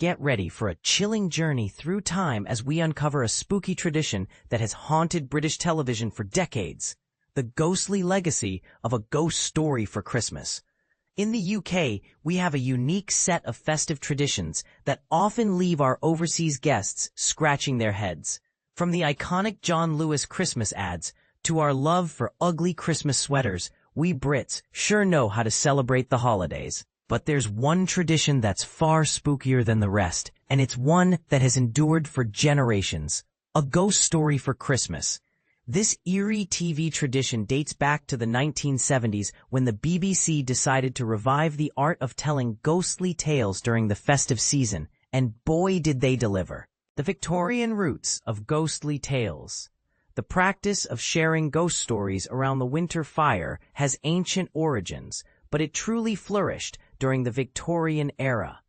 Get ready for a chilling journey through time as we uncover a spooky tradition that has haunted British television for decades, the ghostly legacy of a ghost story for Christmas. In the UK, we have a unique set of festive traditions that often leave our overseas guests scratching their heads. From the iconic John Lewis Christmas ads to our love for ugly Christmas sweaters, we Brits sure know how to celebrate the holidays. But there's one tradition that's far spookier than the rest, and it's one that has endured for generations. A ghost story for Christmas. This eerie TV tradition dates back to the 1970s when the BBC decided to revive the art of telling ghostly tales during the festive season, and boy did they deliver. The Victorian roots of ghostly tales. The practice of sharing ghost stories around the winter fire has ancient origins, but it truly flourished during the Victorian era.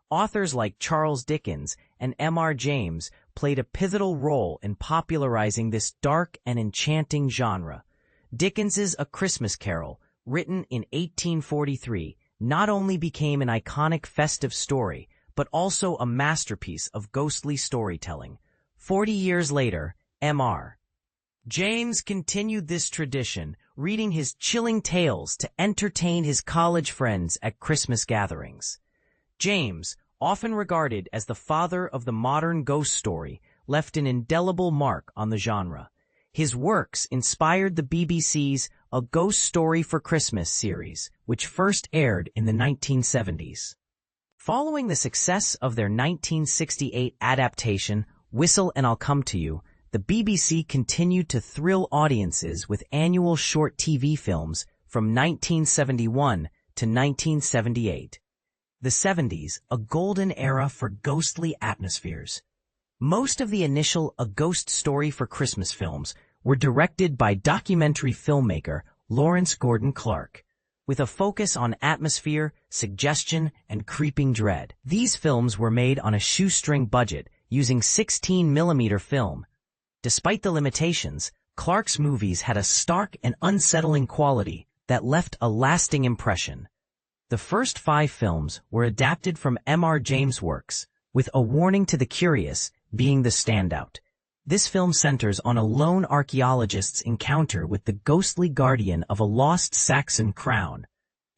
Authors like Charles Dickens and M.R. James played a pivotal role in popularizing this dark and enchanting genre. Dickens's A Christmas Carol, written in 1843, not only became an iconic festive story, but also a masterpiece of ghostly storytelling. 40 years later, M.R. James continued this tradition, reading his chilling tales to entertain his college friends at Christmas gatherings. James, often regarded as the father of the modern ghost story, left an indelible mark on the genre. His works inspired the BBC's A Ghost Story for Christmas series, which first aired in the 1970s. Following the success of their 1968 adaptation, Whistle and I'll Come to You, the BBC continued to thrill audiences with annual short TV films from 1971 to 1978. The 70s, a golden era for ghostly atmospheres. Most of the initial A Ghost Story for Christmas films were directed by documentary filmmaker Lawrence Gordon Clark, with a focus on atmosphere, suggestion, and creeping dread. These films were made on a shoestring budget using 16mm film. Despite the limitations, Clark's movies had a stark and unsettling quality that left a lasting impression. The first 5 films were adapted from M.R. James' works, with A Warning to the Curious being the standout. This film centers on a lone archaeologist's encounter with the ghostly guardian of a lost Saxon crown,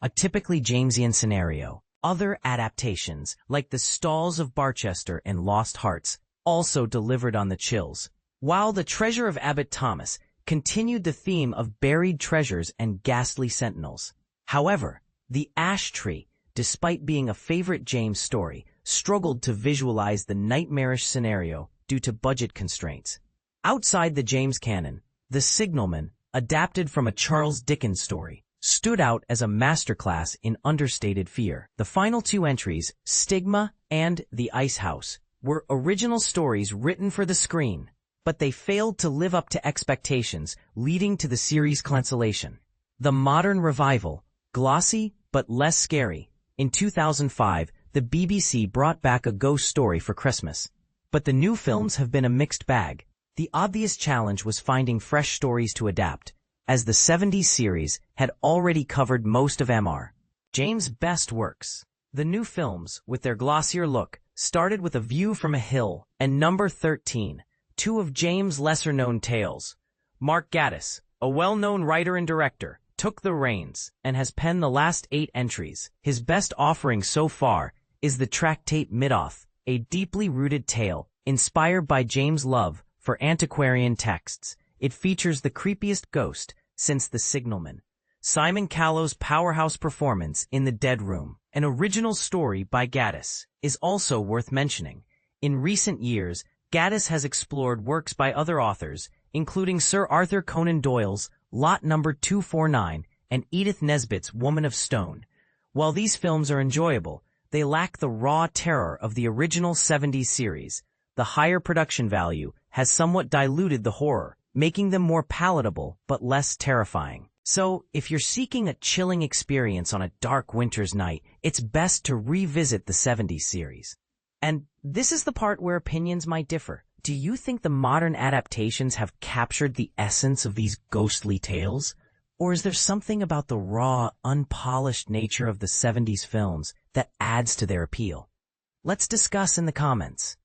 a typically Jamesian scenario. Other adaptations, like The Stalls of Barchester and Lost Hearts, also delivered on the chills. While The Treasure of Abbot Thomas continued the theme of buried treasures and ghastly sentinels. However, The Ash Tree, despite being a favorite James story, struggled to visualize the nightmarish scenario due to budget constraints. Outside the James canon, The Signalman, adapted from a Charles Dickens story, stood out as a masterclass in understated fear. The final 2 entries, Stigma and The Ice House, were original stories written for the screen, but they failed to live up to expectations, leading to the series' cancellation. The modern revival, glossy but less scary. In 2005, the BBC brought back A Ghost Story for Christmas. But the new films have been a mixed bag. The obvious challenge was finding fresh stories to adapt, as the 70s series had already covered most of M.R. James' best works. The new films, with their glossier look, started with A View from a Hill and Number 13, 2 of James' lesser-known tales. Mark Gatiss, a well-known writer and director, took the reins and has penned the last 8 entries. His best offering so far is the tractate Midoth, a deeply rooted tale inspired by James' love for antiquarian texts. It features the creepiest ghost since The Signalman, Simon Callow's powerhouse performance in The Dead Room. An original story by Gatiss is also worth mentioning. In recent years, Gatiss has explored works by other authors, including Sir Arthur Conan Doyle's Lot No. 249 and Edith Nesbit's Woman of Stone. While these films are enjoyable, they lack the raw terror of the original 70s series. The higher production value has somewhat diluted the horror, making them more palatable but less terrifying. So, if you're seeking a chilling experience on a dark winter's night, it's best to revisit the 70s series. And this is the part where opinions might differ. Do you think the modern adaptations have captured the essence of these ghostly tales? Or is there something about the raw, unpolished nature of the 70s films that adds to their appeal? Let's discuss in the comments.